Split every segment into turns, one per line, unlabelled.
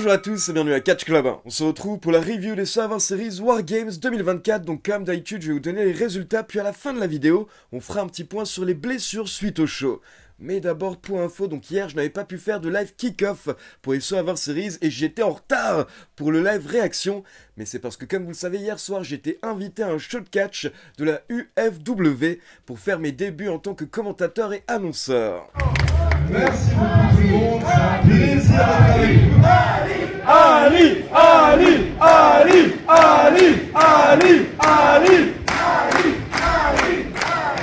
Bonjour à tous et bienvenue à Catch Club 1. On se retrouve pour la review des Survivor Series War Games 2024. Donc comme d'habitude, je vais vous donner les résultats, puis à la fin de la vidéo, on fera un petit point sur les blessures suite au show. Mais d'abord, pour info, donc hier, je n'avais pas pu faire de live kick-off pour les Survivor Series et j'étais en retard pour le live réaction. Mais c'est parce que, comme vous le savez, hier soir, j'étais invité à un show de catch de la UFW pour faire mes débuts en tant que commentateur et annonceur.
Merci beaucoup tout le monde, c'est un plaisir d'être avec vous.
Ali, Ali, Ali, Ali, Ali, Ali.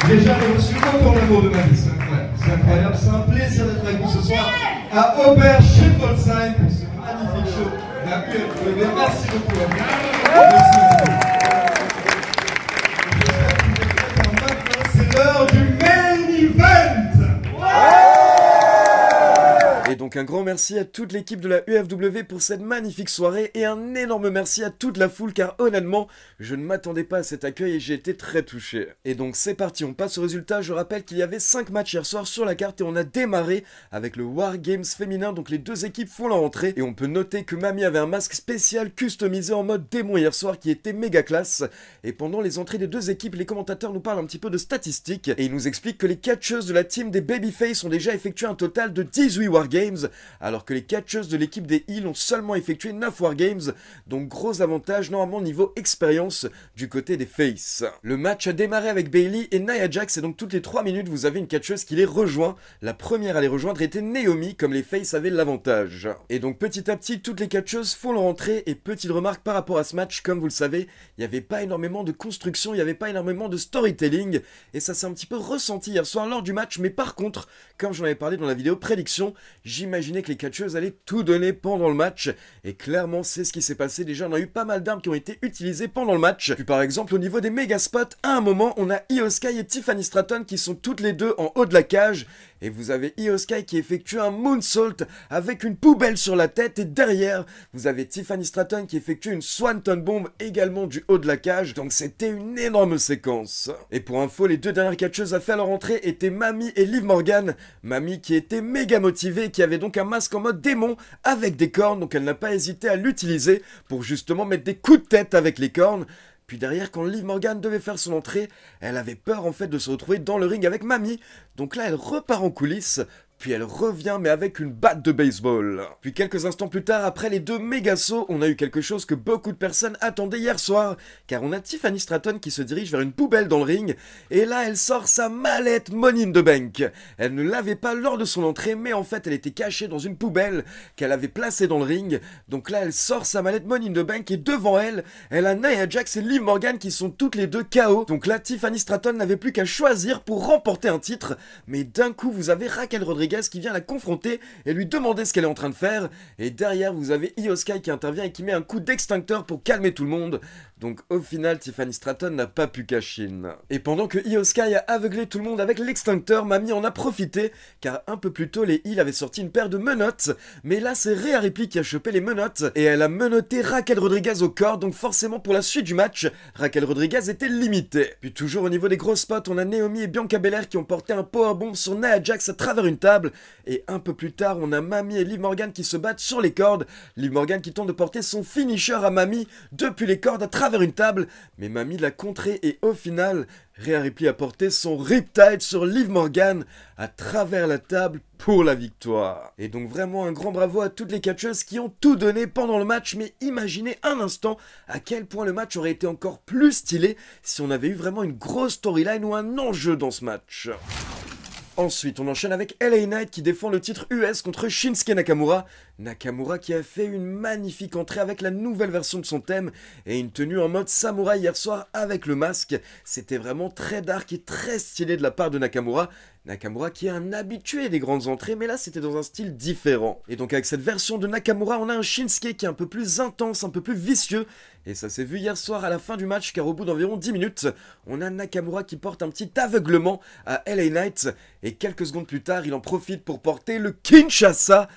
Déjà, j'ai reçu autant d'amour de ma vie, c'est incroyable, c'est un plaisir d'être avec vous ce soir à Oberschenbolzheim pour ce magnifique show de la UFW. Merci beaucoup. Merci beaucoup. Maintenant, c'est l'heure du main event.
Et donc un grand merci à toute l'équipe de la UFW pour cette magnifique soirée et un énorme merci à toute la foule car honnêtement, je ne m'attendais pas à cet accueil et j'ai été très touché. Et donc c'est parti, on passe au résultat. Je rappelle qu'il y avait 5 matchs hier soir sur la carte et on a démarré avec le War Games féminin, donc les deux équipes font leur entrée et on peut noter que Mamie avait un masque spécial customisé en mode démon hier soir qui était méga classe. Et pendant les entrées des deux équipes, les commentateurs nous parlent un petit peu de statistiques et ils nous expliquent que les catcheuses de la team des Babyface ont déjà effectué un total de 18 War Games, alors que les catcheuses de l'équipe des Heels ont seulement effectué 9 Wargames, donc gros avantage normalement niveau expérience du côté des Face. Le match a démarré avec Bayley et Nia Jax et donc toutes les 3 minutes vous avez une catcheuse qui les rejoint. La première à les rejoindre était Naomi, comme les Face avaient l'avantage. Et donc petit à petit toutes les catcheuses font leur entrée et petite remarque par rapport à ce match, comme vous le savez, il n'y avait pas énormément de construction, il n'y avait pas énormément de storytelling et ça s'est un petit peu ressenti hier soir lors du match, mais par contre, comme j'en avais parlé dans la vidéo prédiction, j'imaginais que les catcheuses allaient tout donner pendant le match, et clairement c'est ce qui s'est passé. Déjà on a eu pas mal d'armes qui ont été utilisées pendant le match, puis par exemple au niveau des méga spots, à un moment on a Io Sky et Tiffany Stratton qui sont toutes les deux en haut de la cage, et vous avez Io Sky qui effectue un moonsault avec une poubelle sur la tête, et derrière vous avez Tiffany Stratton qui effectue une Swanton Bomb également du haut de la cage, donc c'était une énorme séquence. Et pour info, les deux dernières catcheuses à faire leur entrée étaient Mamie et Liv Morgan. Mamie qui était méga motivée, qui avait donc un masque en mode démon avec des cornes, donc elle n'a pas hésité à l'utiliser pour justement mettre des coups de tête avec les cornes. Puis derrière, quand Liv Morgan devait faire son entrée, elle avait peur en fait de se retrouver dans le ring avec Mamie, donc là elle repart en coulisses. Puis elle revient mais avec une batte de baseball. Puis quelques instants plus tard, après les deux méga sauts, on a eu quelque chose que beaucoup de personnes attendaient hier soir. Car on a Tiffany Stratton qui se dirige vers une poubelle dans le ring. Et là, elle sort sa mallette Money in the Bank. Elle ne l'avait pas lors de son entrée, mais en fait, elle était cachée dans une poubelle qu'elle avait placée dans le ring. Donc là, elle sort sa mallette Money in the Bank et devant elle, elle a Nia Jax et Liv Morgan qui sont toutes les deux KO. Donc là, Tiffany Stratton n'avait plus qu'à choisir pour remporter un titre. Mais d'un coup, vous avez Raquel Rodriguez qui vient la confronter et lui demander ce qu'elle est en train de faire, et derrière vous avez Io Sky qui intervient et qui met un coup d'extincteur pour calmer tout le monde. Donc au final Tiffany Stratton n'a pas pu cash in. Et pendant que Io Sky a aveuglé tout le monde avec l'extincteur, Mamie en a profité car un peu plus tôt les Heels avaient sorti une paire de menottes, mais là c'est Rhea Ripley qui a chopé les menottes et elle a menotté Raquel Rodriguez au corps, donc forcément pour la suite du match Raquel Rodriguez était limitée. Puis toujours au niveau des gros spots, on a Naomi et Bianca Belair qui ont porté un powerbomb sur Nia Jax à travers une table. Et un peu plus tard, on a Mamie et Liv Morgan qui se battent sur les cordes. Liv Morgan qui tente de porter son finisher à Mamie depuis les cordes à travers une table. Mais Mamie l'a contré et au final, Rhea Ripley a porté son Riptide sur Liv Morgan à travers la table pour la victoire. Et donc vraiment un grand bravo à toutes les catcheuses qui ont tout donné pendant le match. Mais imaginez un instant à quel point le match aurait été encore plus stylé si on avait eu vraiment une grosse storyline ou un enjeu dans ce match. Ensuite, on enchaîne avec LA Knight qui défend le titre US contre Shinsuke Nakamura. Nakamura qui a fait une magnifique entrée avec la nouvelle version de son thème et une tenue en mode samouraï hier soir avec le masque. C'était vraiment très dark et très stylé de la part de Nakamura. Nakamura qui est un habitué des grandes entrées, mais là c'était dans un style différent. Et donc avec cette version de Nakamura, on a un Shinsuke qui est un peu plus intense, un peu plus vicieux. Et ça s'est vu hier soir à la fin du match, car au bout d'environ 10 minutes, on a Nakamura qui porte un petit aveuglement à LA Knight. Et quelques secondes plus tard, il en profite pour porter le Kinshasa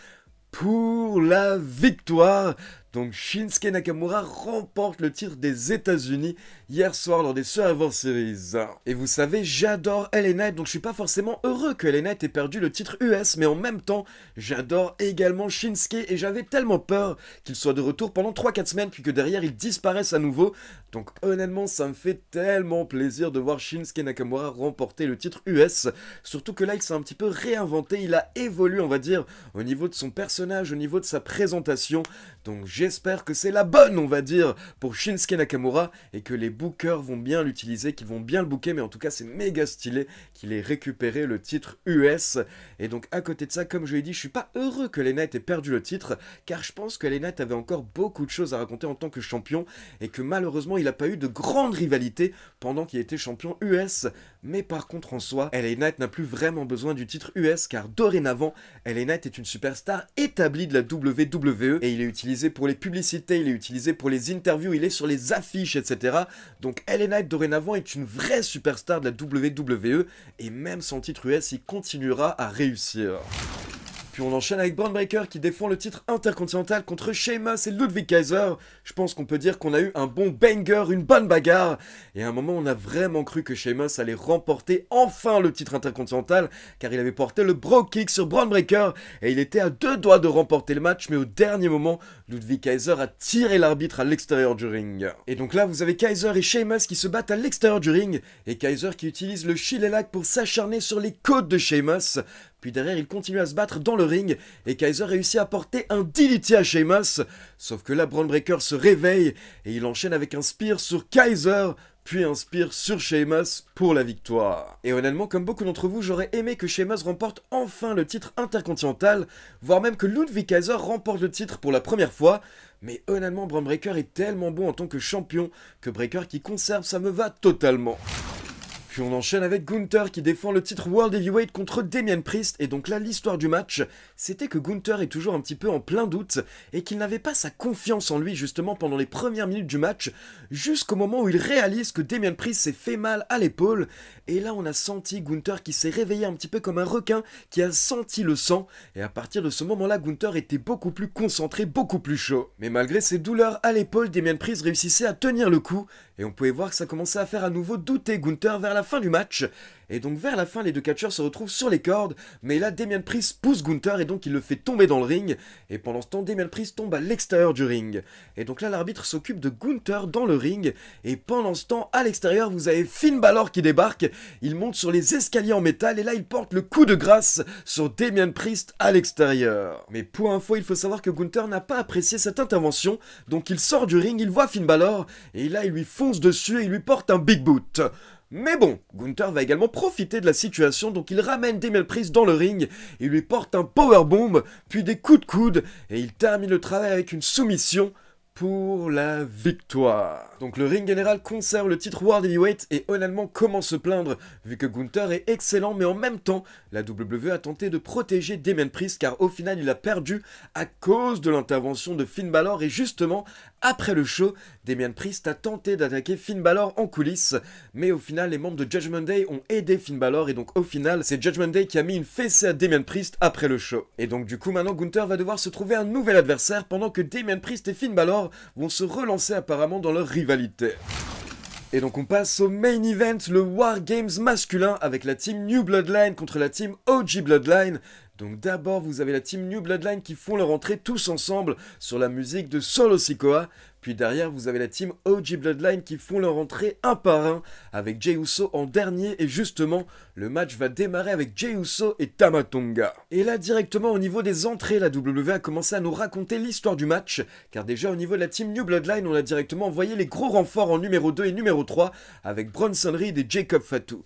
pour la victoire. Donc Shinsuke Nakamura remporte le titre des États-Unis hier soir lors des Survivor Series. Et vous savez, j'adore LA Knight, donc je suis pas forcément heureux que LA Knight ait perdu le titre US, mais en même temps, j'adore également Shinsuke et j'avais tellement peur qu'il soit de retour pendant 3-4 semaines puis que derrière il disparaisse à nouveau. Donc honnêtement, ça me fait tellement plaisir de voir Shinsuke Nakamura remporter le titre US, surtout que là il s'est un petit peu réinventé, il a évolué on va dire au niveau de son personnage, au niveau de sa présentation. Donc j'espère que c'est la bonne, on va dire, pour Shinsuke Nakamura et que les bookers vont bien l'utiliser, qu'ils vont bien le booker, mais en tout cas c'est méga stylé qu'il ait récupéré le titre US. Et donc à côté de ça, comme je l'ai dit, je suis pas heureux que LA Knight ait perdu le titre, car je pense que LA Knight avait encore beaucoup de choses à raconter en tant que champion, et que malheureusement il n'a pas eu de grande rivalité pendant qu'il était champion US. Mais par contre en soi, LA Knight n'a plus vraiment besoin du titre US, car dorénavant, LA Knight est une superstar établie de la WWE, et il est utilisé pour les publicités, il est utilisé pour les interviews, il est sur les affiches, etc. Donc LA Knight dorénavant est une vraie superstar de la WWE, et même sans titre US, il continuera à réussir. Puis on enchaîne avec Bron Breakker qui défend le titre intercontinental contre Sheamus et Ludwig Kaiser. Je pense qu'on peut dire qu'on a eu un bon banger, une bonne bagarre. Et à un moment, on a vraiment cru que Sheamus allait remporter enfin le titre intercontinental, car il avait porté le Bro Kick sur Bron Breakker et il était à 2 doigts de remporter le match, mais au dernier moment, Ludwig Kaiser a tiré l'arbitre à l'extérieur du ring. Et donc là, vous avez Kaiser et Sheamus qui se battent à l'extérieur du ring, et Kaiser qui utilise le Shillelagh pour s'acharner sur les côtes de Sheamus. Puis derrière, il continue à se battre dans le ring, et Kaiser réussit à porter un DDT à Sheamus. Sauf que là, Bron Breakker se réveille, et il enchaîne avec un spear sur Kaiser, puis un spear sur Sheamus pour la victoire. Et honnêtement, comme beaucoup d'entre vous, j'aurais aimé que Sheamus remporte enfin le titre intercontinental, voire même que Ludwig Kaiser remporte le titre pour la première fois. Mais honnêtement, Bron Breakker est tellement bon en tant que champion, que Breakker qui conserve, ça me va totalement. Puis on enchaîne avec Gunther qui défend le titre World Heavyweight contre Damien Priest, et donc là l'histoire du match, c'était que Gunther est toujours un petit peu en plein doute, et qu'il n'avait pas sa confiance en lui justement pendant les premières minutes du match, jusqu'au moment où il réalise que Damien Priest s'est fait mal à l'épaule, et là on a senti Gunther qui s'est réveillé un petit peu comme un requin, qui a senti le sang, et à partir de ce moment-là Gunther était beaucoup plus concentré, beaucoup plus chaud. Mais malgré ses douleurs à l'épaule, Damien Priest réussissait à tenir le coup, et on pouvait voir que ça commençait à faire à nouveau douter Gunther vers la fin du match. Et donc vers la fin, les deux catcheurs se retrouvent sur les cordes, mais là Damien Priest pousse Gunther et donc il le fait tomber dans le ring, et pendant ce temps Damien Priest tombe à l'extérieur du ring. Et donc là l'arbitre s'occupe de Gunther dans le ring, et pendant ce temps à l'extérieur vous avez Finn Balor qui débarque, il monte sur les escaliers en métal et là il porte le coup de grâce sur Damien Priest à l'extérieur. Mais pour info, il faut savoir que Gunther n'a pas apprécié cette intervention, donc il sort du ring, il voit Finn Balor, et là il lui fonce dessus et il lui porte un big boot. Mais bon, Gunther va également profiter de la situation, donc il ramène Damien Priest dans le ring, il lui porte un powerbomb, puis des coups de coude, et il termine le travail avec une soumission pour la victoire. Donc le ring général conserve le titre World Heavyweight, et honnêtement comment se plaindre vu que Gunther est excellent, mais en même temps la WWE a tenté de protéger Damien Priest car au final il a perdu à cause de l'intervention de Finn Balor, et justement après le show Damien Priest a tenté d'attaquer Finn Balor en coulisses, mais au final les membres de Judgment Day ont aidé Finn Balor, et donc au final c'est Judgment Day qui a mis une fessée à Damien Priest après le show. Et donc du coup maintenant Gunther va devoir se trouver un nouvel adversaire pendant que Damien Priest et Finn Balor vont se relancer apparemment dans leur rivalité. Et donc on passe au main event, le War Games masculin avec la team New Bloodline contre la team OG Bloodline. Donc d'abord vous avez la team New Bloodline qui font leur entrée tous ensemble sur la musique de Solo Sikoa. Puis derrière vous avez la team OG Bloodline qui font leur entrée un par un avec Jey Uso en dernier, et justement le match va démarrer avec Jey Uso et Tama Tonga. Et là directement au niveau des entrées, la WWE a commencé à nous raconter l'histoire du match, car déjà au niveau de la team New Bloodline on a directement envoyé les gros renforts en numéro 2 et numéro 3 avec Bronson Reed et Jacob Fatu.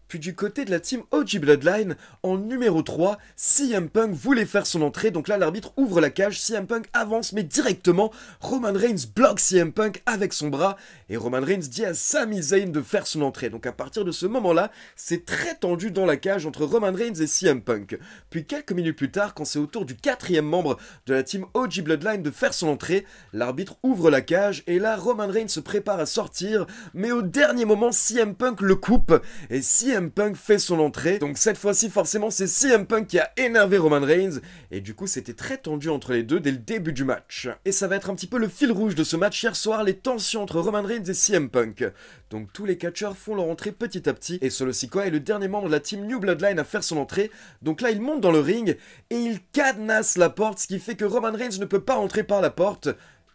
Puis du côté de la team OG Bloodline, en numéro 3, CM Punk voulait faire son entrée, donc là l'arbitre ouvre la cage, CM Punk avance, mais directement, Roman Reigns bloque CM Punk avec son bras, et Roman Reigns dit à Sami Zayn de faire son entrée. Donc à partir de ce moment-là, c'est très tendu dans la cage entre Roman Reigns et CM Punk. Puis quelques minutes plus tard, quand c'est au tour du 4e membre de la team OG Bloodline de faire son entrée, l'arbitre ouvre la cage, et là Roman Reigns se prépare à sortir, mais au dernier moment, CM Punk le coupe, et CM CM Punk fait son entrée. Donc cette fois-ci, forcément, c'est CM Punk qui a énervé Roman Reigns. Et du coup, c'était très tendu entre les deux dès le début du match. Et ça va être un petit peu le fil rouge de ce match hier soir, les tensions entre Roman Reigns et CM Punk. Donc tous les catcheurs font leur entrée petit à petit. Et Solo Sikoa est le dernier membre de la team New Bloodline à faire son entrée. Donc là, il monte dans le ring et il cadenasse la porte, ce qui fait que Roman Reigns ne peut pas entrer par la porte.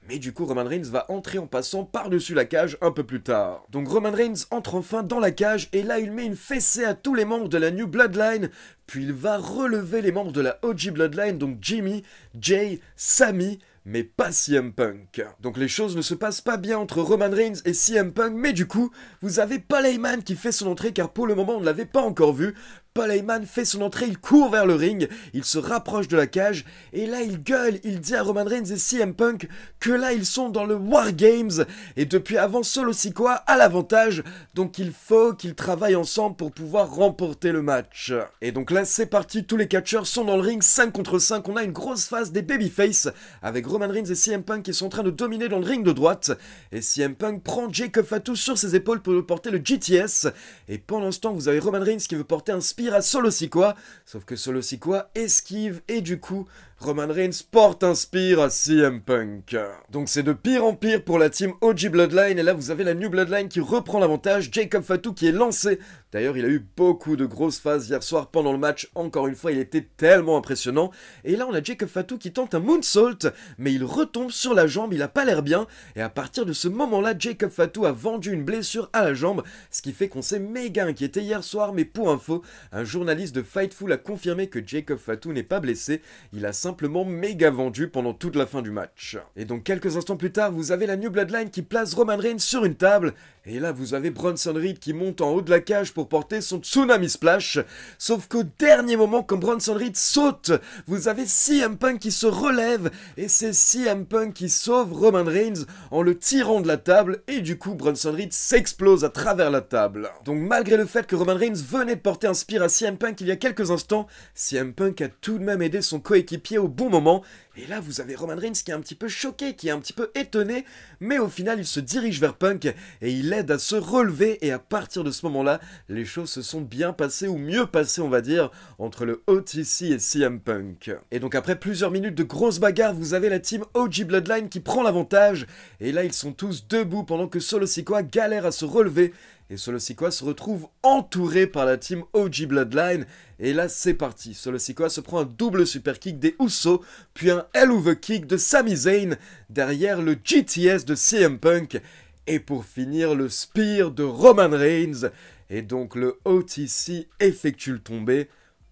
Mais du coup, Roman Reigns va entrer en passant par-dessus la cage un peu plus tard. Donc Roman Reigns entre enfin dans la cage et là, il met une fessée à tous les membres de la New Bloodline. Puis il va relever les membres de la OG Bloodline, donc Jimmy, Jay, Sami, mais pas CM Punk. Donc les choses ne se passent pas bien entre Roman Reigns et CM Punk, mais du coup, vous avez Paul Heyman qui fait son entrée car pour le moment, on ne l'avait pas encore vu. Paul Heyman fait son entrée, il court vers le ring, il se rapproche de la cage, et là il gueule, il dit à Roman Reigns et CM Punk que là ils sont dans le War Games, et depuis avant Solo Sikoa a l'avantage, donc il faut qu'ils travaillent ensemble pour pouvoir remporter le match. Et donc là c'est parti, tous les catcheurs sont dans le ring, 5 contre 5, on a une grosse phase des babyface, avec Roman Reigns et CM Punk qui sont en train de dominer dans le ring de droite, et CM Punk prend Jacob Fatu sur ses épaules pour porter le GTS, et pendant ce temps vous avez Roman Reigns qui veut porter un spear à Solo Sikoa, sauf que Solo Sikoa esquive et du coup Roman Reigns porte un spear à CM Punk. Donc c'est de pire en pire pour la team OG Bloodline et là vous avez la New Bloodline qui reprend l'avantage, Jacob Fatu qui est lancé. D'ailleurs il a eu beaucoup de grosses phases hier soir pendant le match, encore une fois il était tellement impressionnant. Et là on a Jacob Fatu qui tente un moonsault, mais il retombe sur la jambe, il a pas l'air bien. Et à partir de ce moment-là, Jacob Fatu a vendu une blessure à la jambe, ce qui fait qu'on s'est méga inquiété hier soir, mais pour info, un journaliste de Fightful a confirmé que Jacob Fatu n'est pas blessé, il a simplement méga vendu pendant toute la fin du match. Et donc quelques instants plus tard, vous avez la New Bloodline qui place Roman Reigns sur une table, et là vous avez Bronson Reed qui monte en haut de la cage pour porter son Tsunami Splash, sauf qu'au dernier moment, quand Bronson Reed saute, vous avez CM Punk qui se relève, et c'est CM Punk qui sauve Roman Reigns en le tirant de la table, et du coup Bronson Reed s'explose à travers la table. Donc malgré le fait que Roman Reigns venait de porter un spear à CM Punk il y a quelques instants, CM Punk a tout de même aidé son coéquipier au bon moment, et là vous avez Roman Reigns qui est un petit peu choqué, qui est un petit peu étonné, mais au final il se dirige vers Punk, et il l'aide à se relever, et à partir de ce moment-là, les choses se sont bien passées, ou mieux passées on va dire, entre le OTC et CM Punk. Et donc après plusieurs minutes de grosses bagarres, vous avez la team OG Bloodline qui prend l'avantage, et là ils sont tous debout pendant que Solo Sikoa galère à se relever, et Solo Sikoa se retrouve entouré par la team OG Bloodline, et là c'est parti, Solo Sikoa se prend un double super kick des Usos, puis un Hell of a Kick de Sami Zayn, derrière le GTS de CM Punk, et pour finir le spear de Roman Reigns, et donc le OTC effectue le tombé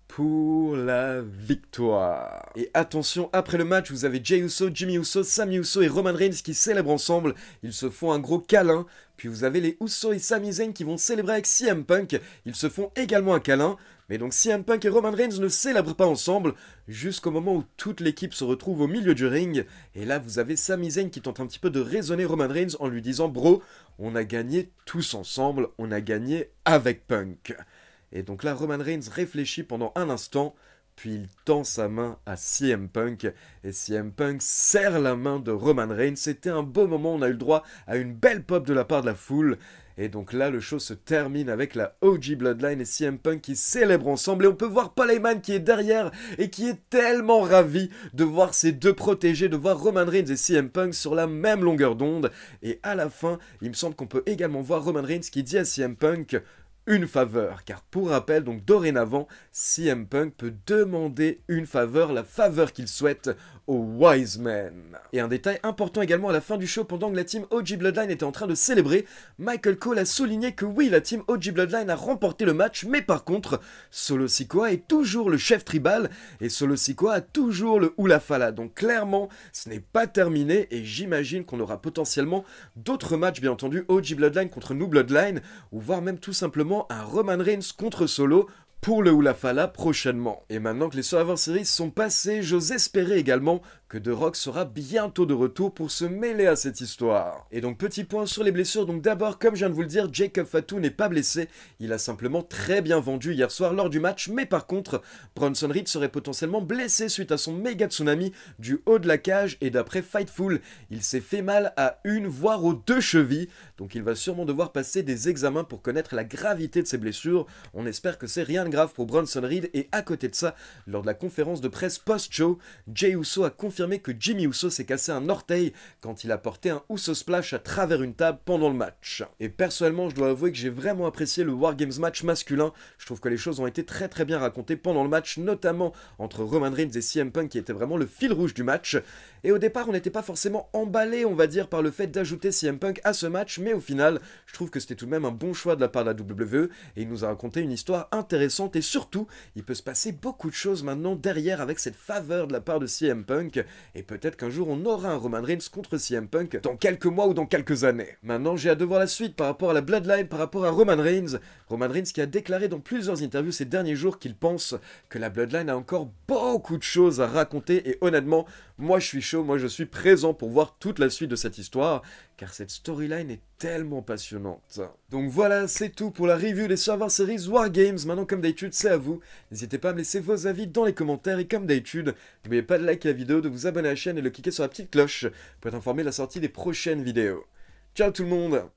pour la victoire. Et attention, après le match, vous avez Jey Uso, Jimmy Uso, Sami Uso et Roman Reigns qui célèbrent ensemble. Ils se font un gros câlin. Puis vous avez les Uso et Sami Zayn qui vont célébrer avec CM Punk. Ils se font également un câlin. Mais donc CM Punk et Roman Reigns ne célèbrent pas ensemble, jusqu'au moment où toute l'équipe se retrouve au milieu du ring. Et là, vous avez Sami Zayn qui tente un petit peu de raisonner Roman Reigns en lui disant « Bro, on a gagné tous ensemble, on a gagné avec Punk ». Et donc là, Roman Reigns réfléchit pendant un instant, puis il tend sa main à CM Punk, et CM Punk serre la main de Roman Reigns. C'était un beau moment, on a eu le droit à une belle pop de la part de la foule. Et donc là, le show se termine avec la OG Bloodline et CM Punk qui célèbrent ensemble. Et on peut voir Paul Heyman qui est derrière et qui est tellement ravi de voir ses deux protégés, de voir Roman Reigns et CM Punk sur la même longueur d'onde. Et à la fin, il me semble qu'on peut également voir Roman Reigns qui dit à CM Punk une faveur, car pour rappel, donc dorénavant, CM Punk peut demander une faveur, la faveur qu'il souhaite aux Wise Men. Et un détail important également à la fin du show, pendant que la team OG Bloodline était en train de célébrer, Michael Cole a souligné que oui, la team OG Bloodline a remporté le match, mais par contre, Solo Sikoa est toujours le chef tribal, et Solo Sikoa a toujours le Hula Fala. Donc clairement, ce n'est pas terminé, et j'imagine qu'on aura potentiellement d'autres matchs, bien entendu, OG Bloodline contre New Bloodline, ou voire même tout simplement un Roman Reigns contre Solo pour le Hula Fala prochainement. Et maintenant que les Survivor Series sont passés, j'ose espérer également que The Rock sera bientôt de retour pour se mêler à cette histoire. Et donc petit point sur les blessures, donc d'abord comme je viens de vous le dire, Jacob Fatu n'est pas blessé, il a simplement très bien vendu hier soir lors du match, mais par contre, Bronson Reed serait potentiellement blessé suite à son méga tsunami du haut de la cage et d'après Fightful, il s'est fait mal à une voire aux deux chevilles, donc il va sûrement devoir passer des examens pour connaître la gravité de ses blessures. On espère que c'est rien de grave pour Bronson Reed et à côté de ça, lors de la conférence de presse post-show, Jey Uso a confirmé que Jimmy Uso s'est cassé un orteil quand il a porté un Uso Splash à travers une table pendant le match. Et personnellement, je dois avouer que j'ai vraiment apprécié le War Games match masculin. Je trouve que les choses ont été très bien racontées pendant le match, notamment entre Roman Reigns et CM Punk qui était vraiment le fil rouge du match. Et au départ, on n'était pas forcément emballé, on va dire, par le fait d'ajouter CM Punk à ce match, mais au final, je trouve que c'était tout de même un bon choix de la part de la WWE, et il nous a raconté une histoire intéressante, et surtout, il peut se passer beaucoup de choses maintenant derrière avec cette faveur de la part de CM Punk, et peut-être qu'un jour on aura un Roman Reigns contre CM Punk dans quelques mois ou dans quelques années. Maintenant, j'ai hâte de voir la suite par rapport à la Bloodline, par rapport à Roman Reigns qui a déclaré dans plusieurs interviews ces derniers jours qu'il pense que la Bloodline a encore beaucoup de choses à raconter, et honnêtement, moi je suis chaud, moi je suis présent pour voir toute la suite de cette histoire, car cette storyline est tellement passionnante. Donc voilà, c'est tout pour la review des Survivor Series War Games. Maintenant, comme d'habitude, c'est à vous. N'hésitez pas à me laisser vos avis dans les commentaires, et comme d'habitude, n'oubliez pas de liker la vidéo, de vous abonner à la chaîne et de cliquer sur la petite cloche pour être informé de la sortie des prochaines vidéos. Ciao tout le monde!